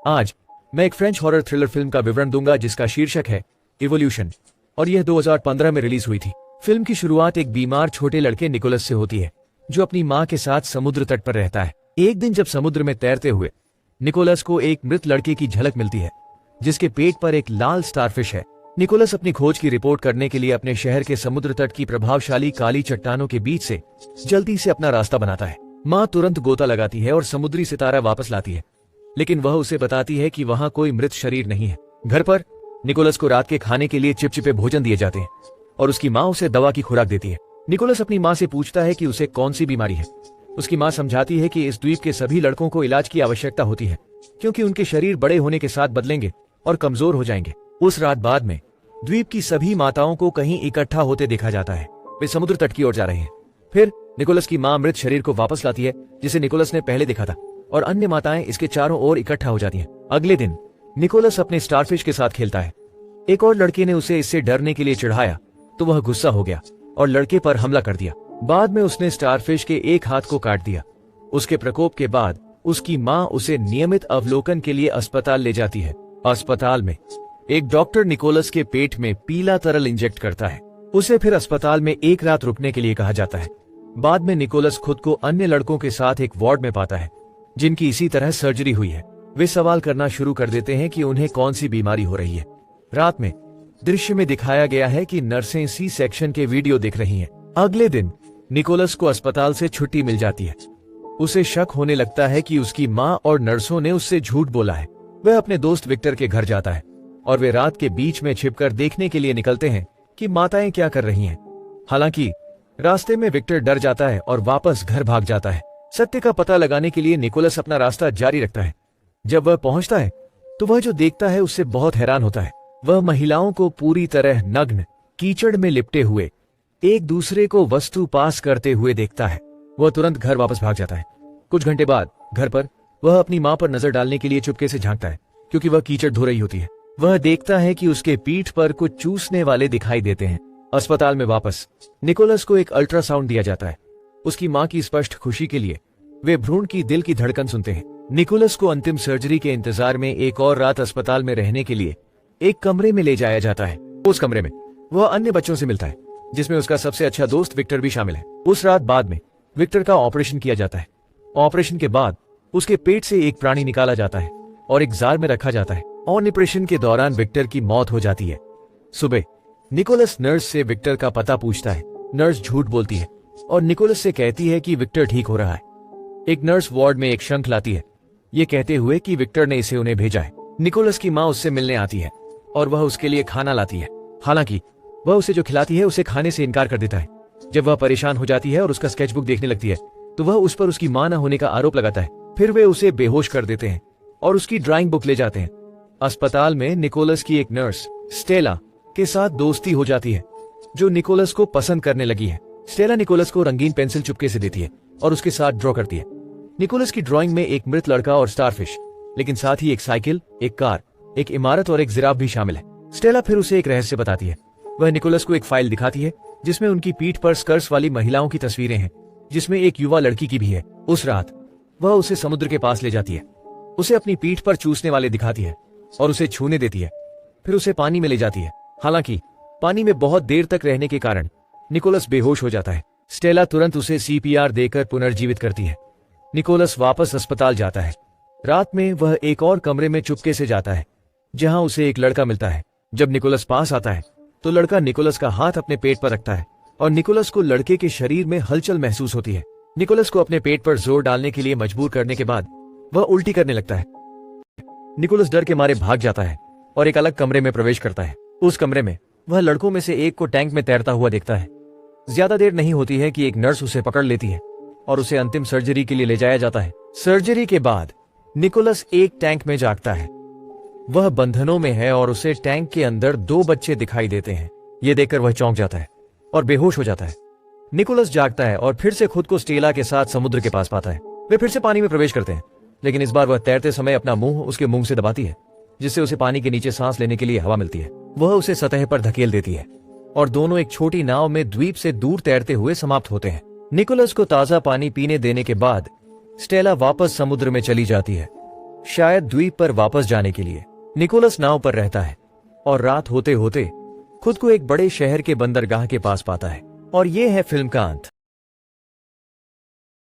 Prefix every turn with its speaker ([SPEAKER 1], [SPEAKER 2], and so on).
[SPEAKER 1] आज मैं एक फ्रेंच हॉरर थ्रिलर फिल्म का विवरण दूंगा जिसका शीर्षक है इवोल्यूशन और यह 2015 में रिलीज हुई थी। फिल्म की शुरुआत एक बीमार छोटे लड़के निकोलस से होती है जो अपनी मां के साथ समुद्र तट पर रहता है। एक दिन जब समुद्र में तैरते हुए निकोलस को एक मृत लड़के की झलक मिलती है जिसके पेट पर एक लाल स्टारफिश है। निकोलस अपनी खोज की रिपोर्ट करने के लिए अपने शहर के समुद्र तट की प्रभावशाली काली चट्टानों के बीच से जल्दी से अपना रास्ता बनाता है। मां तुरंत गोता लगाती है और समुद्री सितारा वापस लाती है, लेकिन वह उसे बताती है कि वहां कोई मृत शरीर नहीं है। घर पर निकोलस को रात के खाने के लिए चिपचिपे भोजन दिए जाते हैं और उसकी मां उसे दवा की खुराक देती है। निकोलस अपनी मां से पूछता है कि उसे कौन सी बीमारी है। उसकी मां समझाती है कि इस द्वीप के सभी लड़कों को इलाज की आवश्यकता होती है क्योंकि उनके शरीर बड़े होने के साथ बदलेंगे और कमजोर हो जाएंगे। उस रात बाद में द्वीप की सभी माताओं को कहीं इकट्ठा होते देखा जाता है। वे समुद्र तट की ओर जा रहे हैं। फिर निकोलस की मां मृत शरीर को वापस लाती है जिसे निकोलस ने पहले देखा था और अन्य माताएं इसके चारों ओर इकट्ठा हो जाती हैं। अगले दिन निकोलस अपने स्टारफिश के साथ खेलता है। एक और लड़के ने उसे इससे डरने के लिए चिढ़ाया तो वह गुस्सा हो गया और लड़के पर हमला कर दिया। बाद में उसने स्टारफिश के एक हाथ को काट दिया। उसके प्रकोप के बाद उसकी मां उसे नियमित अवलोकन के लिए अस्पताल ले जाती है। अस्पताल में एक डॉक्टर निकोलस के पेट में पीला तरल इंजेक्ट करता है। उसे फिर अस्पताल में एक रात रुकने के लिए कहा जाता है। बाद में निकोलस खुद को अन्य लड़कों के साथ एक वार्ड में पाता है जिनकी इसी तरह सर्जरी हुई है। वे सवाल करना शुरू कर देते हैं कि उन्हें कौन सी बीमारी हो रही है। रात में दृश्य में दिखाया गया है कि नर्सें सी सेक्शन के वीडियो देख रही हैं। अगले दिन निकोलस को अस्पताल से छुट्टी मिल जाती है। उसे शक होने लगता है कि उसकी मां और नर्सों ने उससे झूठ बोला है। वह अपने दोस्त विक्टर के घर जाता है और वे रात के बीच में छिपकर देखने के लिए निकलते हैं कि माताएं क्या कर रही हैं। हालांकि रास्ते में विक्टर डर जाता है और वापस घर भाग जाता है। सत्य का पता लगाने के लिए निकोलस अपना रास्ता जारी रखता है। जब वह पहुंचता है तो वह जो देखता है उससे बहुत हैरान होता है। वह महिलाओं को पूरी तरह नग्न कीचड़ में लिपटे हुए एक दूसरे को वस्तु पास करते हुए देखता है। वह तुरंत घर वापस भाग जाता है। कुछ घंटे बाद घर पर वह अपनी मां पर नजर डालने के लिए चुपके से झांकता है क्योंकि वह कीचड़ धो रही होती है। वह देखता है कि उसके पीठ पर कुछ चूसने वाले दिखाई देते हैं। अस्पताल में वापस निकोलस को एक अल्ट्रासाउंड दिया जाता है। उसकी मां की स्पष्ट खुशी के लिए वे भ्रूण की दिल की धड़कन सुनते हैं। निकोलस को अंतिम सर्जरी के इंतजार में एक और रात अस्पताल में रहने के लिए एक कमरे में ले जाया जाता है। उस कमरे में वह अन्य बच्चों से मिलता है जिसमें उसका सबसे अच्छा दोस्त विक्टर भी शामिल है। उस रात बाद में विक्टर का ऑपरेशन किया जाता है। ऑपरेशन के बाद उसके पेट से एक प्राणी निकाला जाता है और एक जार में रखा जाता है। ऑपरेशन के दौरान विक्टर की मौत हो जाती है। सुबह निकोलस नर्स से विक्टर का पता पूछता है। नर्स झूठ बोलती है और निकोलस से कहती है कि विक्टर ठीक हो रहा है। एक नर्स वार्ड में एक शंख लाती है, ये कहते हुए कि विक्टर ने इसे उन्हें भेजा है। निकोलस की मां उससे मिलने आती है और वह उसके लिए खाना लाती है। हालांकि वह उसे जो खिलाती है उसे खाने से इनकार कर देता है। जब वह परेशान हो जाती है और उसका स्केचबुक देखने लगती है तो वह उस पर उसकी मां न होने का आरोप लगाता है। फिर वे उसे बेहोश कर देते हैं और उसकी ड्राइंग बुक ले जाते हैं। अस्पताल में निकोलस की एक नर्स स्टेला के साथ दोस्ती हो जाती है जो निकोलस को पसंद करने लगी है। स्टेला निकोलस को रंगीन पेंसिल चुपके से देती है और उसके साथ ड्रॉ करती है। निकोलस की ड्राइंग में एक मृत लड़का और स्टारफिश, लेकिन साथ ही एक साइकिल, एक कार, एक इमारत और एक जिराफ भी शामिल है। स्टेला फिर उसे एक रहस्य बताती है। वह निकोलस को एक फाइल दिखाती है जिसमें उनकी पीठ पर स्कर्ट्स वाली महिलाओं की तस्वीरें हैं, जिसमें एक युवा लड़की की भी है। उस रात वह उसे समुद्र के पास ले जाती है, उसे अपनी पीठ पर चूसने वाले दिखाती है और उसे छूने देती है। फिर उसे पानी में ले जाती है। हालांकि पानी में बहुत देर तक रहने के कारण निकोलस बेहोश हो जाता है। स्टेला तुरंत उसे सीपीआर देकर पुनर्जीवित करती है। निकोलस वापस अस्पताल जाता है। रात में वह एक और कमरे में चुपके से जाता है जहां उसे एक लड़का मिलता है। जब निकोलस पास आता है तो लड़का निकोलस का हाथ अपने पेट पर रखता है और निकोलस को लड़के के शरीर में हलचल महसूस होती है। निकोलस को अपने पेट पर जोर डालने के लिए मजबूर करने के बाद वह उल्टी करने लगता है। निकोलस डर के मारे भाग जाता है और एक अलग कमरे में प्रवेश करता है। उस कमरे में वह लड़कों में से एक को टैंक में तैरता हुआ देखता है। ज्यादा देर नहीं होती है कि एक नर्स उसे पकड़ लेती है और उसे अंतिम सर्जरी के लिए ले जाया जाता है। सर्जरी के बाद निकोलस एक टैंक में जागता है। वह बंधनों में है और उसे टैंक के अंदर 2 बच्चे दिखाई देते हैं। ये देखकर वह चौंक जाता है और बेहोश हो जाता है। निकोलस जागता है और फिर से खुद को स्टेला के साथ समुद्र के पास पाता है। वे फिर से पानी में प्रवेश करते हैं, लेकिन इस बार वह तैरते समय अपना मुंह उसके मुंह से दबाती है, जिससे उसे पानी के नीचे सांस लेने के लिए हवा मिलती है। वह उसे सतह पर धकेल देती है और दोनों एक छोटी नाव में द्वीप से दूर तैरते हुए समाप्त होते हैं। निकोलस को ताजा पानी पीने देने के बाद स्टेला वापस समुद्र में चली जाती है शायद द्वीप पर वापस जाने के लिए। निकोलस नाव पर रहता है और रात होते होते खुद को एक बड़े शहर के बंदरगाह के पास पाता है। और ये है फिल्म का अंत।